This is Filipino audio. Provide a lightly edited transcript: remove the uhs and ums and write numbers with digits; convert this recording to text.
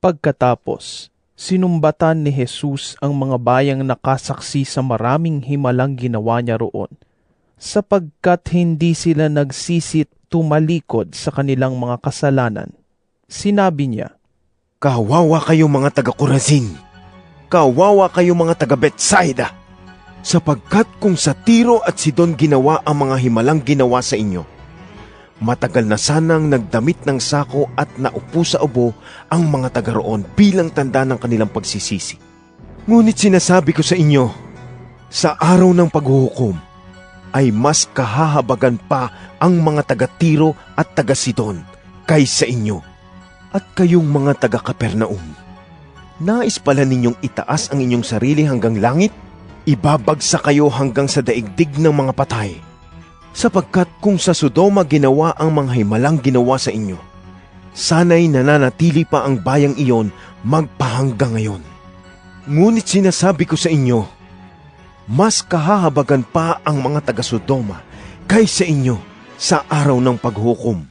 Pagkatapos, sinumbatan ni Jesus ang mga bayang nakasaksi sa maraming himalang ginawa niya roon, sapagkat hindi sila nagsisit tumalikod sa kanilang mga kasalanan. Sinabi niya, Kawawa kayo mga taga-Corazin! Kawawa kayo mga taga-Betsaida! Sapagkat kung sa Tiro at Sidon ginawa ang mga himalang ginawa sa inyo, matagal na sanang nagdamit ng sako at naupo sa ubo ang mga taga roon bilang tanda ng kanilang pagsisisi. Ngunit sinasabi ko sa inyo, sa araw ng paghuhukom, ay mas kahahabagan pa ang mga taga-Tiro at taga-Sidon kaysa inyo. At kayong mga taga-Kapernaum, nais pala ninyong itaas ang inyong sarili hanggang langit? Ibabagsak kayo hanggang sa daigdig ng mga patay. Sapagkat kung sa Sodoma ginawa ang mga himalang ginawa sa inyo, sana'y nananatili pa ang bayang iyon magpahanggang ngayon. Ngunit sinasabi ko sa inyo, mas kahahabagan pa ang mga taga-Sodoma kaysa inyo sa araw ng paghukom.